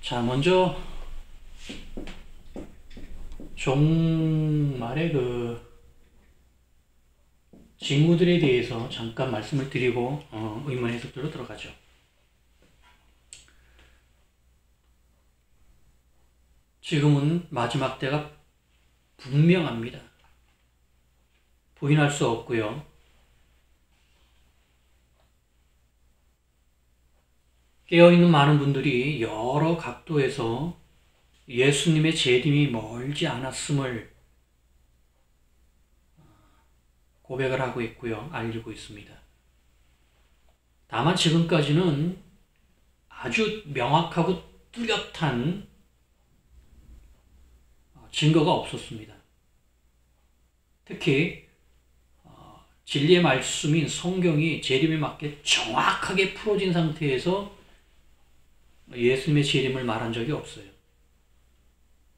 자, 먼저 종말의 징후들에 대해서 잠깐 말씀을 드리고 의문 해석들로 들어가죠. 지금은 마지막 때가 분명합니다. 부인할 수 없고요. 깨어있는 많은 분들이 여러 각도에서 예수님의 재림이 멀지 않았음을 고백을 하고 있고요. 알리고 있습니다. 다만 지금까지는 아주 명확하고 뚜렷한 증거가 없었습니다. 특히 진리의 말씀인 성경이 재림에 맞게 정확하게 풀어진 상태에서 예수님의 재림을 말한 적이 없어요.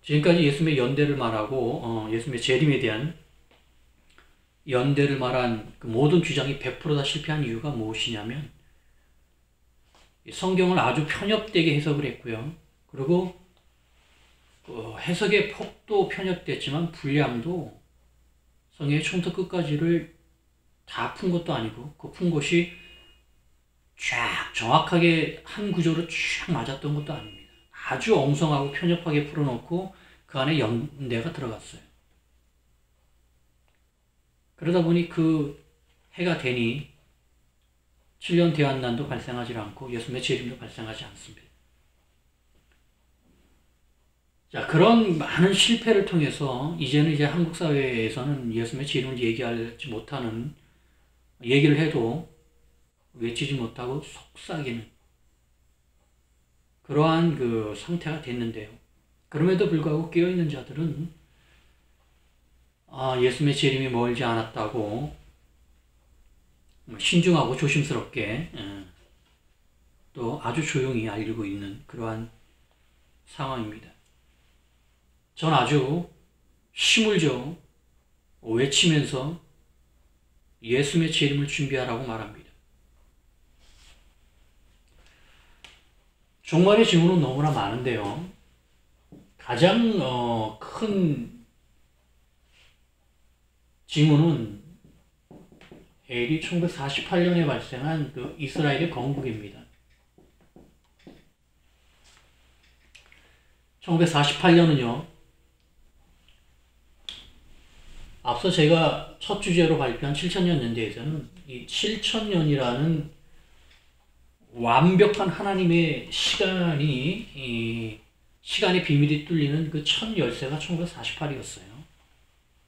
지금까지 예수님의 연대를 말하고 예수님의 재림에 대한 연대를 말한 그 모든 주장이 100% 다 실패한 이유가 무엇이냐면 성경을 아주 편협되게 해석을 했고요. 그리고 해석의 폭도 편협됐지만 분량도 성경의 처음부터 끝까지를 다 푼 것도 아니고 그 푼 것이 쫙 정확하게 한 구조로 쫙 맞았던 것도 아닙니다. 아주 엉성하고 편협하게 풀어놓고 그 안에 연대가 들어갔어요. 그러다 보니 그 해가 되니 7년 대환난도 발생하지 않고 예수님의 재림도 발생하지 않습니다. 자, 그런 많은 실패를 통해서 이제는 이제 한국 사회에서는 예수님의 재림을 얘기하지 못하는, 얘기를 해도 외치지 못하고 속삭이는 그러한 그 상태가 됐는데요. 그럼에도 불구하고 깨어있는 자들은 예수님의 재림이 멀지 않았다고 신중하고 조심스럽게 또 아주 조용히 알리고 있는 그러한 상황입니다. 전 아주 힘을 줘 외치면서 예수님의 재림을 준비하라고 말합니다. 종말의 징후는 너무나 많은데요. 가장 큰 징후는 AD 1948년에 발생한 그 이스라엘의 건국입니다. 1948년은요, 앞서 제가 첫 주제로 발표한 7천년 연대에서는 이 7천년이라는 완벽한 하나님의 시간의 비밀이 뚫리는 그 첫 열쇠가 1948이었어요.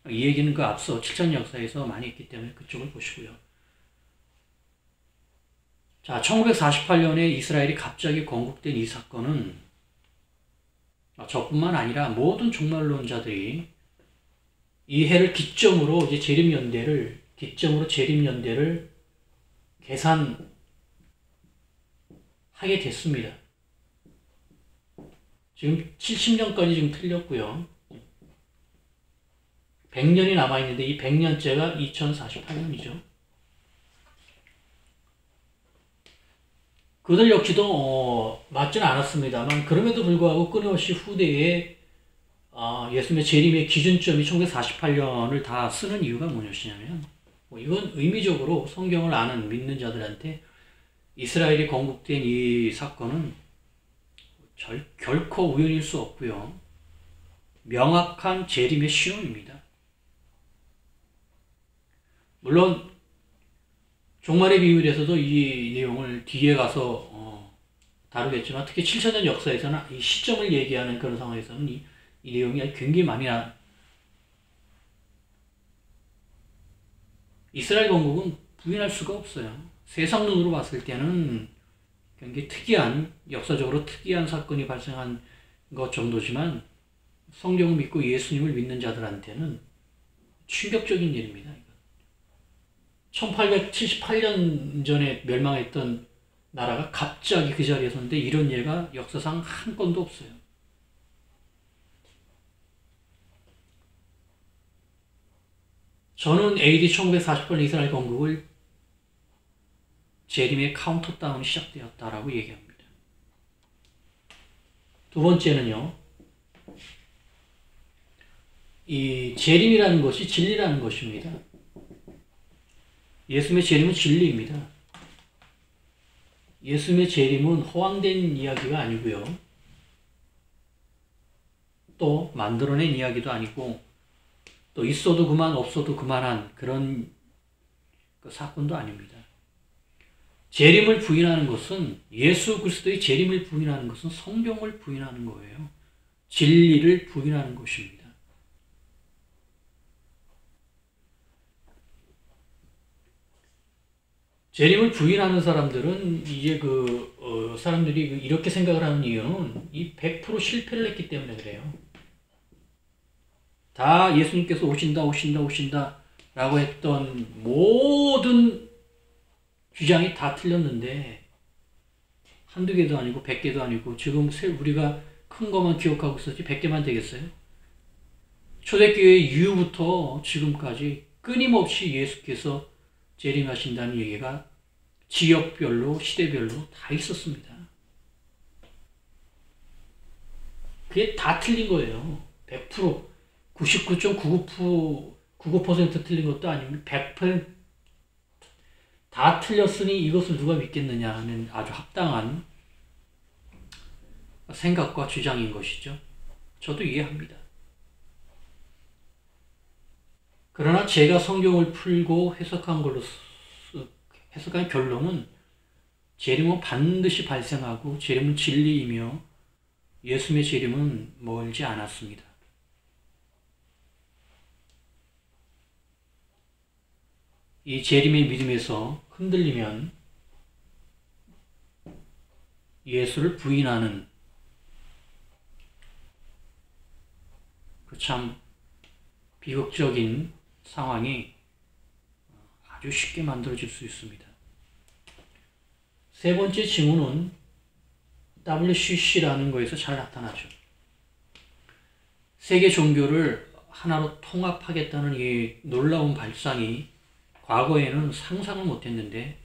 이 얘기는 그 앞서 7천 역사에서 많이 했기 때문에 그쪽을 보시고요. 자, 1948년에 이스라엘이 갑자기 건국된 이 사건은 저뿐만 아니라 모든 종말론자들이 이 해를 기점으로 이제 재림연대를 계산하게 됐습니다. 지금 70년까지 지금 틀렸고요. 100년이 남아있는데 이 100년째가 2048년이죠. 그들 역시도 맞지는 않았습니다만 그럼에도 불구하고 끊임없이 후대에 예수님의 재림의 기준점이 1948년을 다 쓰는 이유가 무엇이냐면 이건 의미적으로 성경을 아는 믿는 자들한테 이스라엘이 건국된 이 사건은 결코 우연일 수 없고요. 명확한 재림의 신호입니다. 물론 종말의 비밀에서도 이 내용을 뒤에 가서 다루겠지만 특히 7천년 역사에서는 이 시점을 얘기하는 그런 상황에서는 이 내용이 굉장히 많이 이스라엘 건국은 부인할 수가 없어요. 세상 눈으로 봤을 때는 굉장히 역사적으로 특이한 사건이 발생한 것 정도지만 성경을 믿고 예수님을 믿는 자들한테는 충격적인 일입니다. 1878년 전에 멸망했던 나라가 갑자기 그 자리에 섰는데 이런 예가 역사상 한 건도 없어요. 저는 AD 1948년 이스라엘 건국을 재림의 카운트다운이 시작되었다라고 얘기합니다. 두 번째는요, 이 재림이라는 것이 진리라는 것입니다. 예수님의 재림은 진리입니다. 예수님의 재림은 허황된 이야기가 아니고요. 또 만들어낸 이야기도 아니고 또 있어도 그만 없어도 그만한 그런 사건도 아닙니다. 재림을 부인하는 것은 예수 그리스도의 재림을 부인하는 것은 성경을 부인하는 거예요. 진리를 부인하는 것입니다. 재림을 부인하는 사람들은 이제 사람들이 이렇게 생각을 하는 이유는 이 100% 실패를 했기 때문에 그래요. 다 예수님께서 오신다 라고 했던 모든 주장이 다 틀렸는데 한두 개도 아니고 100개도 아니고 지금 우리가 큰 것만 기억하고 있었지 100개만 되겠어요? 초대교회 이후부터 지금까지 끊임없이 예수께서 재림하신다는 얘기가 지역별로 시대별로 다 있었습니다. 그게 다 틀린 거예요. 100%, 99.99% 틀린 것도 아닙니다. 100% 다 틀렸으니 이것을 누가 믿겠느냐 하는 아주 합당한 생각과 주장인 것이죠. 저도 이해합니다. 그러나 제가 성경을 풀고 해석한 결론은 재림은 반드시 발생하고 재림은 진리이며 예수님의 재림은 멀지 않았습니다. 이 재림의 믿음에서 흔들리면 예수를 부인하는 그 참 비극적인 상황이 아주 쉽게 만들어질 수 있습니다. 세 번째 징후는 WCC라는 거에서 잘 나타나죠. 세계 종교를 하나로 통합하겠다는 이 놀라운 발상이 과거에는 상상을 못했는데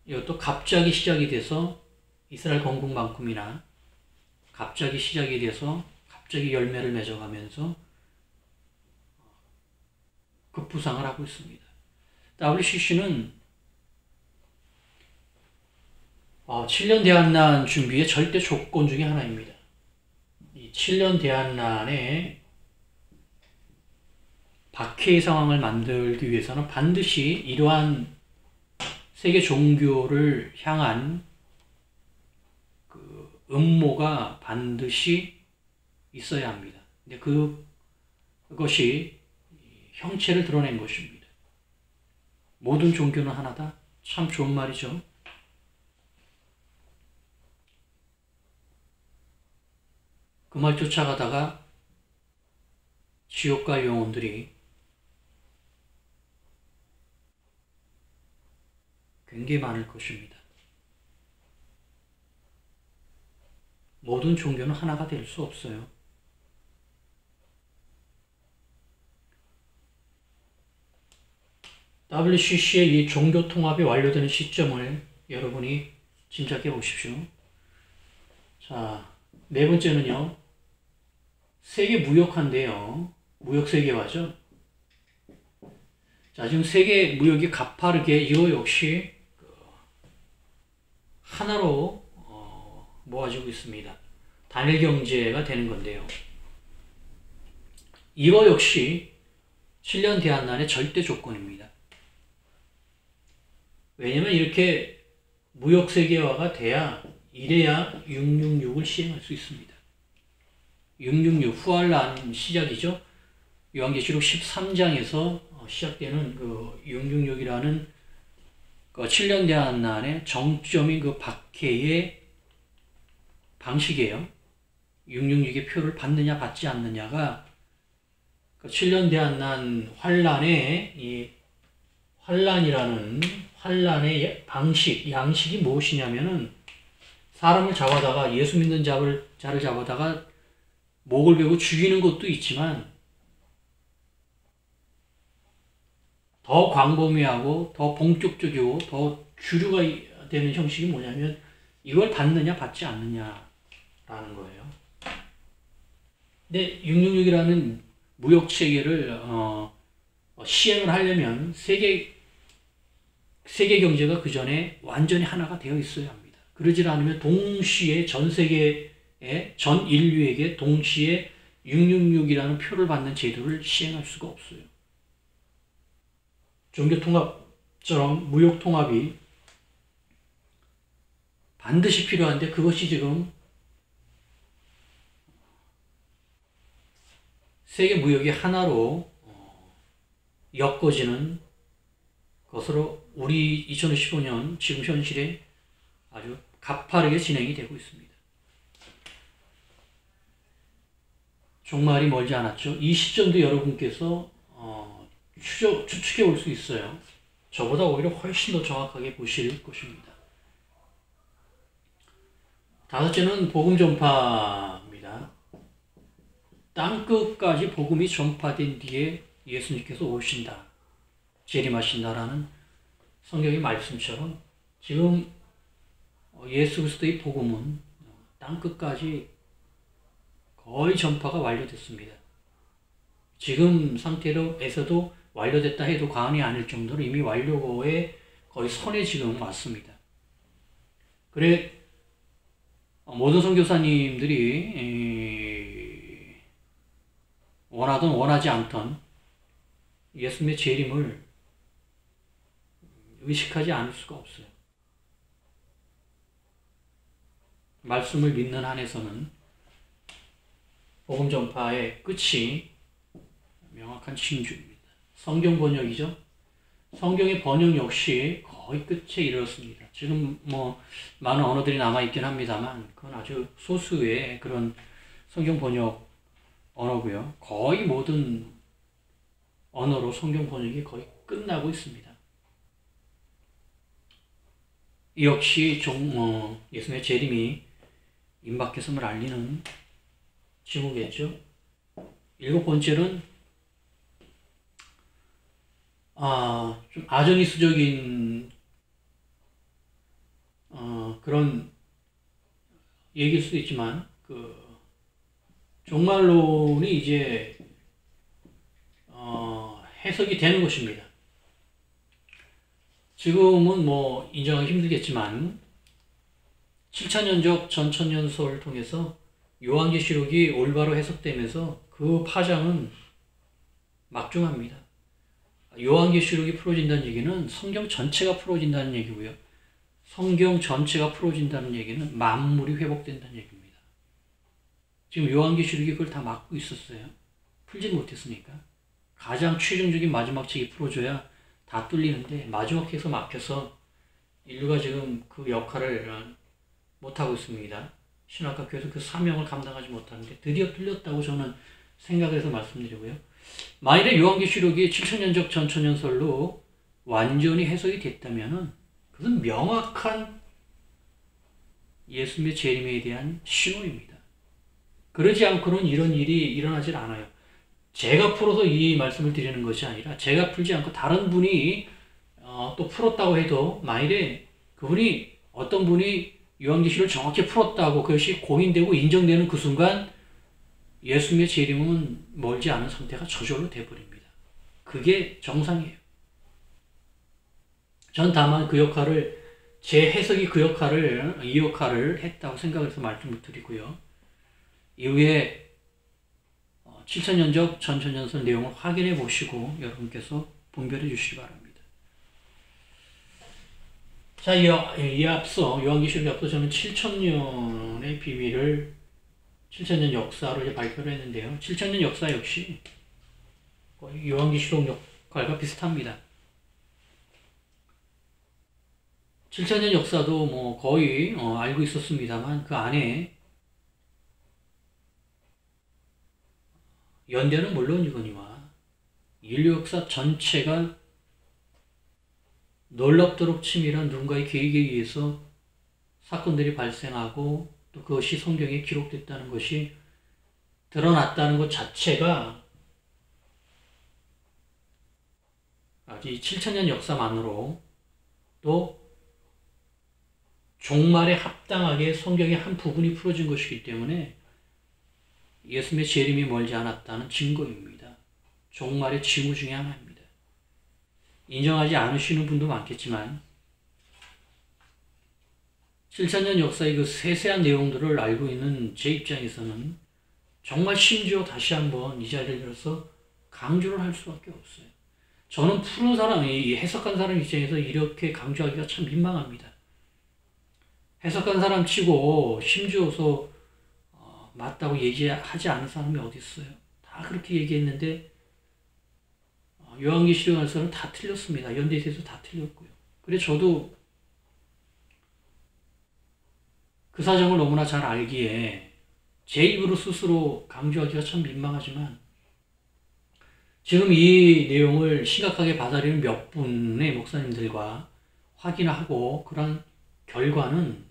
이것도 갑자기 시작이 돼서 이스라엘 건국만큼이나 갑자기 시작이 돼서 갑자기 열매를 맺어가면서 급부상을 하고 있습니다. WCC는 7년 대한난 준비의 절대 조건 중에 하나입니다. 이 7년 대한난에 박해의 상황을 만들기 위해서는 반드시 이러한 세계 종교를 향한 그 음모가 반드시 있어야 합니다. 근데 그것이 형체를 드러낸 것입니다. 모든 종교는 하나다? 참 좋은 말이죠. 그 말 쫓아가다가 지옥과 영혼들이 굉장히 많을 것입니다. 모든 종교는 하나가 될 수 없어요. WCC의 이 종교 통합이 완료되는 시점을 여러분이 짐작해 보십시오. 자, 네 번째는요. 세계 무역화인데요. 무역 세계화죠. 자, 지금 세계 무역이 가파르게 이거 역시 하나로 모아지고 있습니다. 단일 경제가 되는 건데요. 이거 역시 7년 대한난의 절대 조건입니다. 왜냐면 이렇게 무역 세계화가 돼야 이래야 666을 시행할 수 있습니다. 666 후환란 시작이죠. 요한계시록 13장에서 시작되는 그 666이라는 그 7년 대한난의 정점인 그 박해의 방식이에요. 666의 표를 받느냐 받지 않느냐가 그 7년 대한난 환란의 이 환란의 방식, 양식이 무엇이냐면은 사람을 잡아다가 예수 믿는 자를 잡아다가 목을 베고 죽이는 것도 있지만 더 광범위하고 더 본격적이고 더 주류가 되는 형식이 뭐냐면 이걸 받느냐 받지 않느냐라는 거예요. 근데 666이라는 무역 체계를 시행을 하려면 세계 경제가 그 전에 완전히 하나가 되어 있어야 합니다. 그러지 않으면 동시에 전 세계의 전 인류에게 동시에 666이라는 표를 받는 제도를 시행할 수가 없어요. 종교 통합처럼 무역 통합이 반드시 필요한데 그것이 지금 세계 무역이 하나로 엮어지는 것으로 우리 2015년 지금 현실에 아주 가파르게 진행이 되고 있습니다. 종말이 멀지 않았죠. 이 시점도 여러분께서 추측해 볼 수 있어요. 저보다 오히려 훨씬 더 정확하게 보실 것입니다. 다섯째는 복음 전파입니다. 땅끝까지 복음이 전파된 뒤에 예수님께서 오신다, 재림하신다라는 성경의 말씀처럼 지금 예수 그리스도의 복음은 땅끝까지 거의 전파가 완료됐습니다. 지금 상태로에서도 완료됐다 해도 과언이 아닐 정도로 이미 완료에 거의 선에 지금 왔습니다. 그래 모든 선교사님들이 원하든 원하지 않던 예수님의 재림을 의식하지 않을 수가 없어요. 말씀을 믿는 한에서는 복음 전파의 끝이 명확한 징조입니다. 성경 번역이죠. 성경의 번역 역시 거의 끝에 이르렀습니다. 지금 많은 언어들이 남아있긴 합니다만 그건 아주 소수의 그런 성경 번역 언어고요. 거의 모든 언어로 성경 번역이 거의 끝나고 있습니다. 이 역시 예수님의 재림이 임박했음을 알리는 징후겠죠. 일곱 번째는 좀 아전이수적인 그런 얘기일 수도 있지만 종말론이 이제 해석이 되는 것입니다. 지금은 인정하기 힘들겠지만 7천년적 전천년설을 통해서 요한계시록이 올바로 해석되면서 그 파장은 막중합니다. 요한계시록이 풀어진다는 얘기는 성경 전체가 풀어진다는 얘기고요. 성경 전체가 풀어진다는 얘기는 만물이 회복된다는 얘기입니다. 지금 요한계시록이 그걸 다 막고 있었어요. 풀지 못했으니까. 가장 최종적인 마지막 책이 풀어줘야 다 뚫리는데 마지막 책에서 막혀서 인류가 지금 그 역할을 못하고 있습니다. 신학학교에서 그 사명을 감당하지 못하는데 드디어 뚫렸다고 저는 생각을 해서 말씀드리고요. 만일에 요한계시록이 7천년적 전천년설로 완전히 해석이 됐다면 그것은 명확한 예수님의 재림에 대한 신호입니다. 그러지 않고는 이런 일이 일어나질 않아요. 제가 풀어서 이 말씀을 드리는 것이 아니라 제가 풀지 않고 다른 분이 또 풀었다고 해도 만일에 그분이 어떤 분이 요한계시록을 정확히 풀었다고 그것이 공인되고 인정되는 그 순간 예수님의 재림은 멀지 않은 상태가 저절로 돼버립니다. 그게 정상이에요. 전 다만 그 역할을 제 해석이 이 역할을 했다고 생각해서 말씀을 드리고요. 이후에 7천년적 전천년설 내용을 확인해 보시고 여러분께서 분별해 주시기 바랍니다. 자, 이 앞서 요한계시록에 앞서 저는 7천년의 비밀을 7천년 역사로 이제 발표를 했는데요. 7천년 역사 역시 거의 요한계시록 역할과 비슷합니다. 7천년 역사도 거의 알고 있었습니다만 그 안에 연대는 물론이거니와 인류 역사 전체가 놀랍도록 치밀한 누군가의 계획에 의해서 사건들이 발생하고 또 그것이 성경에 기록됐다는 것이 드러났다는 것 자체가 이 7천년 역사만으로 또 종말에 합당하게 성경의 한 부분이 풀어진 것이기 때문에 예수님의 재림이 멀지 않았다는 증거입니다. 종말의 징후 중에 하나입니다. 인정하지 않으시는 분도 많겠지만 7,000년 역사의 그 세세한 내용들을 알고 있는 제 입장에서는 정말 심지어 다시 한번 이 자리를 들어서 강조를 할 수밖에 없어요. 저는 푸른 사람, 해석한 사람 입장에서 이렇게 강조하기가 참 민망합니다. 해석한 사람 치고 심지어서 맞다고 얘기하지 않은 사람이 어디 있어요? 다 그렇게 얘기했는데 요한계시록에서는 다 틀렸습니다. 연대에서 다 틀렸고요. 그래 저도 그 사정을 너무나 잘 알기에 제 입으로 스스로 강조하기가 참 민망하지만 지금 이 내용을 심각하게 받아들이는 몇 분의 목사님들과 확인하고 그런 결과는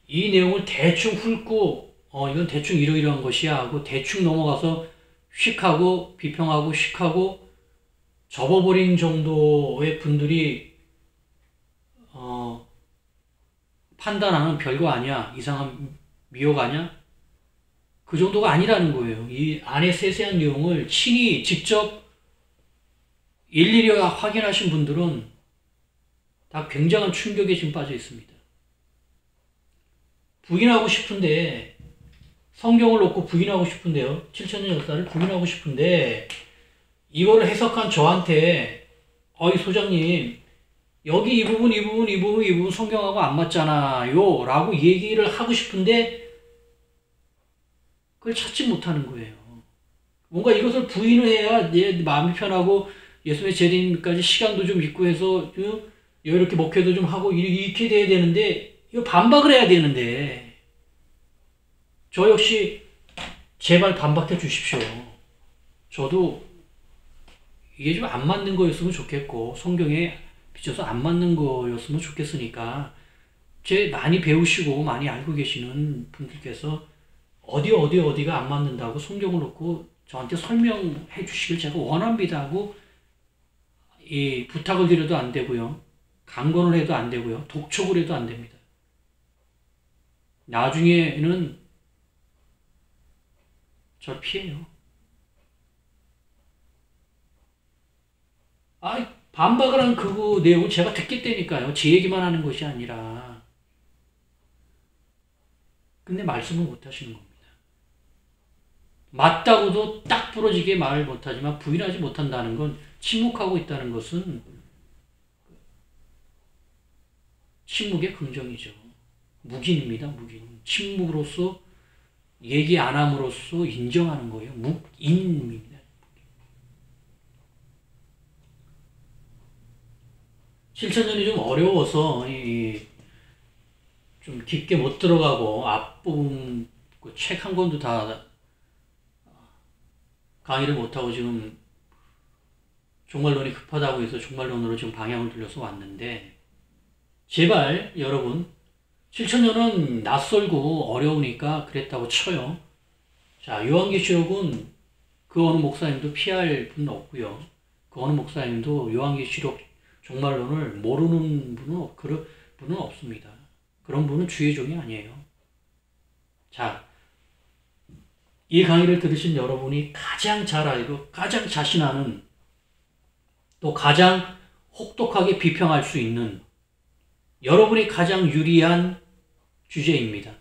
이 내용을 대충 훑고 이건 대충 이러이러한 것이야 하고 대충 넘어가서 휙하고 비평하고 휙하고 접어버린 정도의 분들이 판단하는 별거 아니야, 이상한 미혹 아니야? 그 정도가 아니라는 거예요. 이 안에 세세한 내용을 친히 직접 일일이 확인하신 분들은 다 굉장한 충격에 지금 빠져 있습니다. 부인하고 싶은데 성경을 놓고 부인하고 싶은데요. 7,000년 역사를 부인하고 싶은데 이거를 해석한 저한테 이 소장님 여기 이 부분 성경하고 안 맞잖아요 라고 얘기를 하고 싶은데 그걸 찾지 못하는 거예요. 뭔가 이것을 부인을 해야 내 마음이 편하고 예수님의 재림까지 시간도 좀 있고 해서 이렇게 목회도 좀 하고 이렇게 돼야 되는데 이거 반박을 해야 되는데 저 역시 제발 반박해 주십시오. 저도 이게 좀 안 맞는 거였으면 좋겠고 성경에 비춰서 안 맞는 거였으면 좋겠으니까 많이 배우시고 많이 알고 계시는 분들께서 어디가 안 맞는다고 성경을 놓고 저한테 설명해 주시길 제가 원합니다 하고 부탁을 드려도 안 되고요. 강권을 해도 안 되고요. 독촉을 해도 안 됩니다. 나중에는 절 피해요. 반박을 한 그 내용을 제가 듣겠다니까요. 제 얘기만 하는 것이 아니라. 근데 말씀을 못 하시는 겁니다. 맞다고도 딱 부러지게 말을 못하지만 부인하지 못한다는 건 침묵하고 있다는 것은 침묵의 긍정이죠. 묵인입니다. 묵인. 침묵으로서 얘기 안 함으로써 인정하는 거예요. 묵인입니다. 7,000년이 좀 어려워서 좀 깊게 못 들어가고 앞부분 책 한 권도 다 강의를 못하고 지금 종말론이 급하다고 해서 종말론으로 지금 방향을 돌려서 왔는데 제발 여러분 7,000년은 낯설고 어려우니까 그랬다고 쳐요. 자, 요한계시록은 그 어느 목사님도 피할 분은 없고요. 그 어느 목사님도 요한계시록 종말론을 모르는 분은 없습니다. 그런 분은 주의 종이 아니에요. 자, 이 강의를 들으신 여러분이 가장 잘 알고 가장 자신하는 또 가장 혹독하게 비평할 수 있는 여러분이 가장 유리한 주제입니다.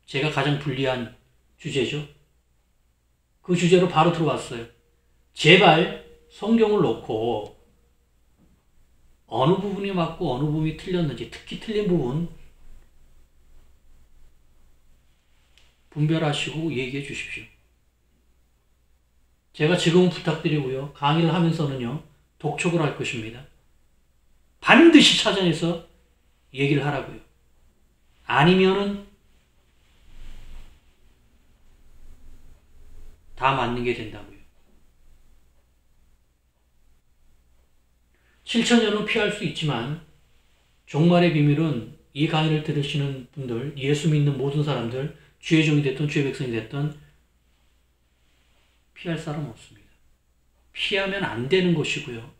제가 가장 불리한 주제죠. 그 주제로 바로 들어왔어요. 제발 성경을 놓고 어느 부분이 맞고 어느 부분이 틀렸는지 특히 틀린 부분 분별하시고 얘기해 주십시오. 제가 지금은 부탁드리고요. 강의를 하면서는요. 독촉을 할 것입니다. 반드시 찾아내서 얘기를 하라고요. 아니면은 다 맞는 게 된다고요. 7,000년은 피할 수 있지만 종말의 비밀은 이 강의를 들으시는 분들, 예수 믿는 모든 사람들, 주의 종이 됐든 주의 백성이 됐든 피할 사람 없습니다. 피하면 안 되는 것이고요.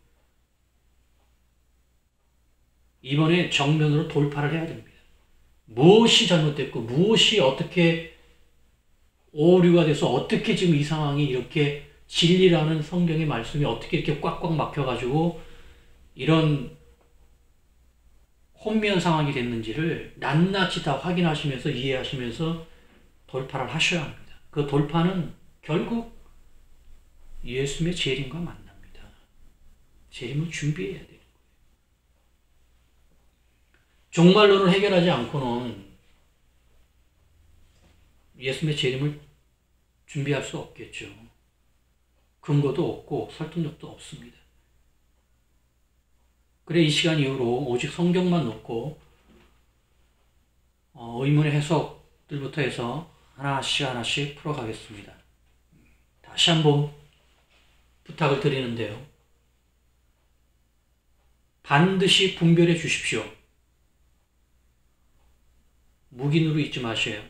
이번에 정면으로 돌파를 해야 됩니다. 무엇이 잘못됐고 무엇이 어떻게 오류가 돼서 어떻게 지금 이 상황이 이렇게 진리라는 성경의 말씀이 어떻게 이렇게 꽉꽉 막혀가지고 이런 혼미한 상황이 됐는지를 낱낱이 다 확인하시면서 이해하시면서 돌파를 하셔야 합니다. 그 돌파는 결국 예수님의 재림과 만납니다. 재림을 준비해야 돼요. 종말론을 해결하지 않고는 예수님의 재림을 준비할 수 없겠죠. 근거도 없고 설득력도 없습니다. 그래 이 시간 이후로 오직 성경만 놓고 의문의 해석들부터 해서 하나씩 풀어가겠습니다. 다시 한번 부탁을 드리는데요. 반드시 분별해 주십시오. 묵인으로 잊지 마세요.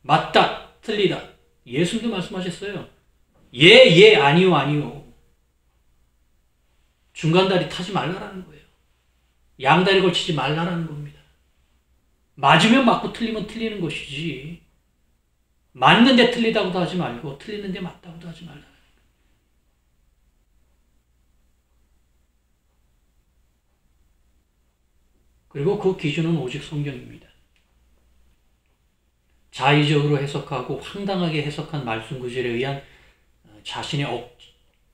맞다, 틀리다. 예수님도 말씀하셨어요. 예, 아니요. 중간다리 타지 말라라는 거예요. 양다리 걸치지 말라라는 겁니다. 맞으면 맞고 틀리면 틀리는 것이지. 맞는데 틀리다고도 하지 말고 틀리는데 맞다고도 하지 말라. 그리고 그 기준은 오직 성경입니다. 자의적으로 해석하고 황당하게 해석한 말씀 구절에 의한 자신의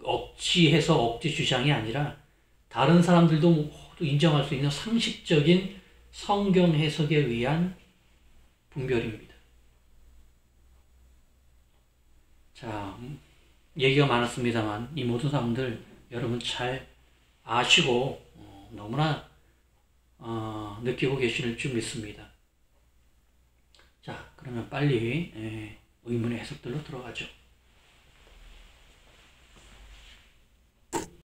억지 주장이 아니라 다른 사람들도 모두 인정할 수 있는 상식적인 성경 해석에 의한 분별입니다. 자, 얘기가 많았습니다만 이 모든 사람들 여러분 잘 아시고 너무나 느끼고 계실 줄 믿습니다. 자, 그러면 빨리 의문의 해석들로 들어가죠.